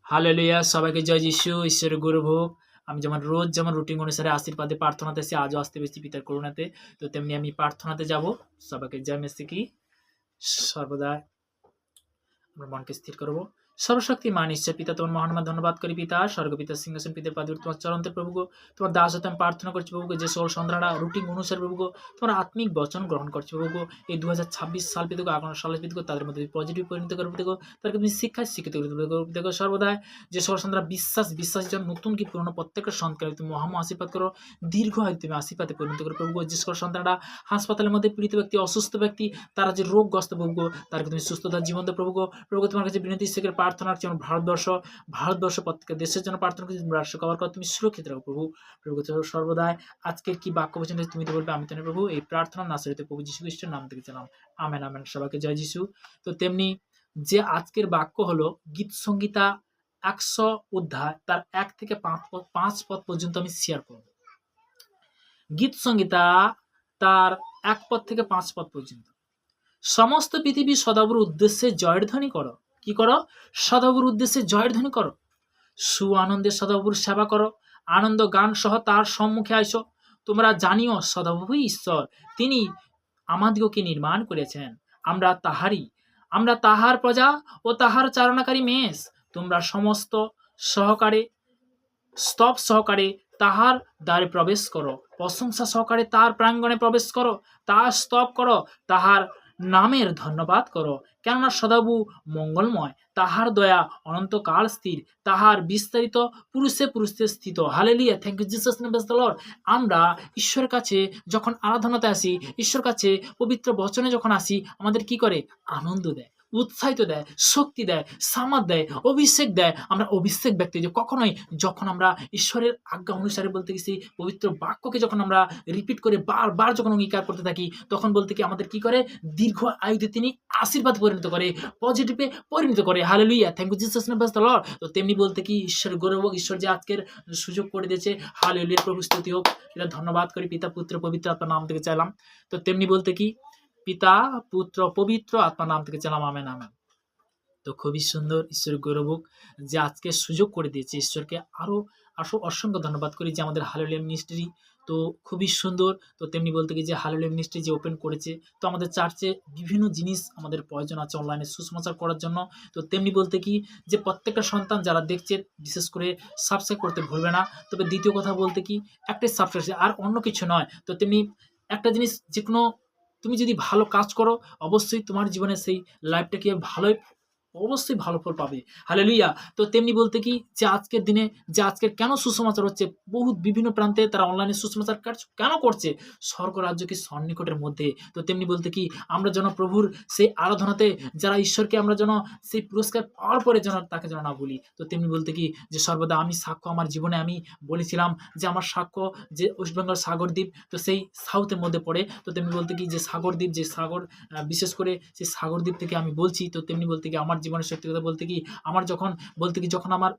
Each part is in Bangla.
হালেলুয়া, সবাইকে জয় যিশু। ঈশ্বরের গুরুভোগ। আমি রোজ যেমন রুটিন অনুসারে আশীর্বাদে প্রার্থনাতে আসি, আজও আসতে পেরেছি পিতার করুণাতে। তো তেমনি আমি প্রার্থনাতে যাব। সবাইকে জয় মেসি কি সর্বদা আমরা মনকে স্থির করবো। সর্বশক্তিমান ঈশ্বর পিতা, তোমার মহান ধন্যবাদ করি পিতা, স্বর্গপিতা সিংহাসন পিতার পাদুর তোমার চরণতে প্রভুগো, তোমার দাস হতে আমি প্রার্থনা করছি প্রভুগো, যে সকল সন্তানরা রুটিন অনুসারে প্রভুগো তোমার আত্মিক বচন গ্রহণ করছে প্রভুগো, এই 2026 সাল পিতাগো, আগামী সাল পিতাগো তাদের মধ্যে পজিটিভ পরিণত করে পিতাগো, তাদেরকে তুমি শিক্ষায় শিক্ষিত করে পিতাগো, সর্বদাই যে সকল সন্তানরা বিশ্বাসের জন্য নতুন কি পুরনো প্রত্যেকটা সন্তানকে তুমি মহাম আশীর্বাদ করো, দীর্ঘ হয় তুমি আশীর্বাদে পরিণত করো প্রভুগো, যে সকল সন্তানরা হাসপাতালের মধ্যে পীড়িত ব্যক্তি, অসুস্থ ব্যক্তি, তারা যে রোগগ্রস্ত প্রভুগো, তাদেরকে তুমি সুস্থতার জীবন দাও প্রভুগো। প্রভু তোমার কাছে বিনতি শেখের প্রার্থনা রাখছি, আমার ভারতবর্ষ প্রত্যেক দেশের জন্য প্রার্থনা করছি, তুমি রাষ্ট্র কভার করো, তুমি সুরক্ষিত রাখো প্রভু। প্রভু সর্বদাই আজকের কি বাক্য বচন তুমি তো বলবে, আমি তো প্রভু এই প্রার্থনা নাসরিতে প্রভু যীশু খ্রিস্টের নাম থেকে জানাম, আমেন আমেন। সবাইকে জয় যিশু। তো তেমনি যে আজকের বাক্য হলো গীত সংহিতা 100 অধ্যায় তার 1 থেকে 5 পদ পর্যন্ত আমি শেয়ার করব। গীত সংহিতা তার 1 পদ থেকে 5 পদ পর্যন্ত। সমস্ত পৃথিবী সদাবুর উদ্দেশ্যে জয়ের ধ্বনি করো। কি করো? সদাবুর উদ্দেশ্যে জয়ের ধ্বনি করো। সু আনন্দে সদাবুর সেবা করো, আনন্দ গান সহ তার সম্মুখে আইসো। তোমরা জানিও সদাবুই ঈশ্বর, তিনি আমাদিগকে নির্মাণ করেছেন, আমরা তাহার প্রজা ও তাহার চারণাকারী মেষ। তোমরা সমস্ত স্তব সহকারে তাহার দ্বারে প্রবেশ করো, প্রশংসা সহকারে তার প্রাঙ্গণে প্রবেশ করো, তাহার স্তব করো, তাহার নামের ধন্যবাদ করো, কেননা সদাবু মঙ্গলময়, তাহার দয়া অনন্তকাল স্থির, তাহার বিস্তারিত পুরুষে স্থিত। Hallelujah, thank you Jesus name, praise the lord. আমরা ঈশ্বরের কাছে যখন আরাধনাতে আসি, ঈশ্বরের কাছে পবিত্র বচনে যখন আসি, আমাদের কি করে? আনন্দ দেয়, উৎসাহিত দেয়, শক্তি দেয়, সামাদ দেয়, অভিষেক দেয়। আমরা অভিষেক ব্যক্তি যে কখনোই যখন আমরা ঈশ্বরের আজ্ঞা অনুসারে বলতে গেছি, পবিত্র বাক্যকে যখন আমরা রিপিট করে বারবার যখন অঙ্গীকার করতে থাকি, তখন বলতে কি আমাদের কি করে? দীর্ঘ আয়ুতে তিনি আশীর্বাদ পরিণত করে, পজিটিভে পরিণত করে। Hallelujah, thank you Jesus name, praise the lord. তো তেমনি বলতে কি ঈশ্বর গৌরব হোক, ঈশ্বর যে আজকের সুযোগ করে দিয়েছে, হালেলুয়া, প্রভু স্তুতি হোক। এটা ধন্যবাদ করি, পিতা পুত্র পবিত্র আত্মার নাম থেকে চাইলাম। তো তেমনি বলতে কি পিতা পুত্র পবিত্র আত্মার নাম থেকে চাইলাম, আমেন আমেন। তো খুবই সুন্দর, ঈশ্বরের গৌরব হোক যে আজকে সুযোগ করে দিয়েছে। ঈশ্বরকে আরো অসংখ্য ধন্যবাদ করি যে আমাদের হালেলুয়া মিনিস্ট্রি তো খুবই সুন্দর। তো তেমনি বলতে কি যে হালেলুয়া মিনিস্ট্রি যে ওপেন করেছে, তো আমাদের চার্চে বিভিন্ন জিনিস আমাদের প্রয়োজন আছে অনলাইনে সুসমাচার করার জন্য। তো তেমনি বলতে কি যে প্রত্যেকটা সন্তান যারা দেখছে, বিশেষ করে সাবস্ক্রাইব করতে ভুলবে না। তবে দ্বিতীয় কথা বলতে কি, একটাই সাবস্ক্রাইব, আর অন্য কিছু নয়। তো তেমনি একটা জিনিস, যে কোনো তুমি যদি ভালো কাজ করো, অবশ্যই তোমার জীবনে সেই লাইফটাকে অবশ্যই ভালো ফল পাবে। হালেলুয়া। তো তেমনি বলতে কি যে আজকের দিনে যে আজকের কেন সুসমাচার হচ্ছে, বহুত বিভিন্ন প্রান্তে তারা অনলাইনে সুসমাচার কেন করছে? স্বর্গ রাজ্য কি সন্নিকটের মধ্যে। তো তেমনি বলতে কি আমরা যেন প্রভুর সেই আরাধনাতে যারা ঈশ্বরকে আমরা যেন সেই পুরস্কার পাওয়ার পরে যেন তাকে যেন না বলি। তো তেমনি বলতে কি যে সর্বদা আমি সাক্ষ্য, আমার জীবনে আমি বলেছিলাম যে আমার সাক্ষ্য যে ওয়েস্ট বেঙ্গল সাগরদ্বীপ, তো সেই সাউথের মধ্যে পড়ে। তো তেমনি বলতে কি যে সাগরদ্বীপ, যে সাগর বিশেষ করে সেই সাগরদ্বীপ থেকে আমি বলছি। তো তেমনি বলতে কি আমার জীবনের সত্যি কথা বলতে কি আমার যখন আমার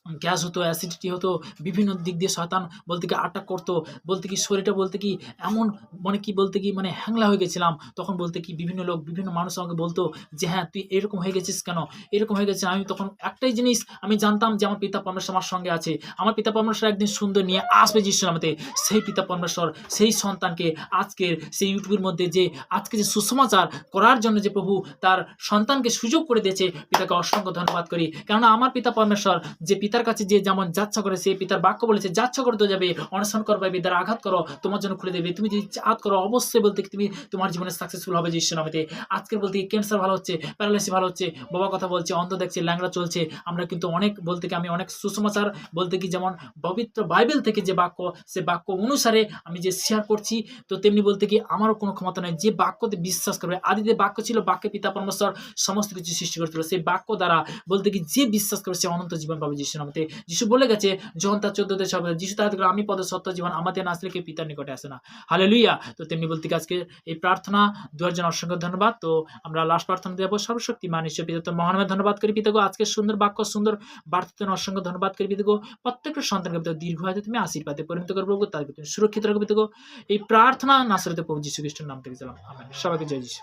গ্যাস হতো, অ্যাসিডিটি হতো, বিভিন্ন দিক দিয়ে শয়তান বলতে কি আটাক করতো, বলতে কি শরীরটা বলতে কি এমন মানে হ্যাংলা হয়ে গেছিলাম। তখন বলতে কি বিভিন্ন মানুষ আমাকে বলতো যে হ্যাঁ তুই এরকম হয়ে গেছিস কেন, এরকম হয়ে গেছে। আমি তখন একটাই জিনিস আমি জানতাম যে আমার পিতা পরমেশ্বর আমার সঙ্গে আছে, আমার পিতা পরমেশ্বর একদিন সুন্দর নিয়ে আসবে যিশু নামেতে। সেই পিতা পরমেশ্বর সেই সন্তানকে আজকের সেই ইউটিউবের মধ্যে যে আজকে যে সুসমাচার করার জন্য যে প্রভু তার সন্তানকে সুযোগ করে দিয়েছে, পিতাকে অসংখ্য ধন্যবাদ করি। কেননা আমার পিতা পরমেশ্বর যে পিতার কাছে যে যেমন যাচ্ছা করে, সেই পিতার বাক্য বলেছে যাচ্ছা করতে যাবে, অনশন করবে, বিদ্যার আঘাত করো, তোমার জন্য খুলে দেবে। তুমি যদি আঘাত করো, অবশ্যই বলতে তুমি তোমার জীবনে সাকসেসফুল হবে যিশু নামেতে। আজকের বলতে ক্যান্সার ভালো হচ্ছে, প্যারালাইসিস ভালো হচ্ছে, বাবা কথা বলছে, অন্ধ দেখছে, ল্যাংড়া চলছে। আমরা কিন্তু অনেক বলতে কি আমি অনেক সুসমাচার বলতে কি যেমন পবিত্র বাইবেল থেকে যে বাক্য, সে বাক্য অনুসারে আমি যে শেয়ার করছি। তো তেমনি বলতে কি আমারও কোনো ক্ষমতা নেই, যে বাক্যতে বিশ্বাস করবে। আদিতে বাক্য ছিল, বাক্যে পিতা পরমেশ্বর সমস্ত কিছু সৃষ্টি করেছিল। সেই বাক্য দ্বারা বলতে কি যে বিশ্বাস করে সে অনন্ত জীবন পাবে যিশু নামতে। যিশু বলে গেছে যখন তার 14 সব যিশু তাদের আমি পদ সত্য জীবন, আমাদের না আসলে কেউ পিতার নিকটে আসে না। হালেলুয়া। তো তেমনি বলতে কি আজকে এই প্রার্থনা দুয়ার জন্য অসংখ্য ধন্যবাদ। তো আমরা লাস্ট প্রার্থনা দেবো। সর্বশক্তিমান ঈশ্বর পিতা মহানামে ধন্যবাদ করি পিতাগো, আজকে সুন্দর বাক্য সুন্দর বার্তার জন্য অসংখ্য ধন্যবাদ করি পিতাগো। প্রত্যেকটা সন্তানকে পিতা দীর্ঘ হয়তো তুমি আশীর্বাদে পরিণত করবো, তাদেরকে তুমি সুরক্ষিত রাখবে পিতাগো। এই প্রার্থনা নাসরতে প্রভু যীশু খ্রিস্টের নাম থেকে চালাম, আমেন। সবাইকে জয় যিশু।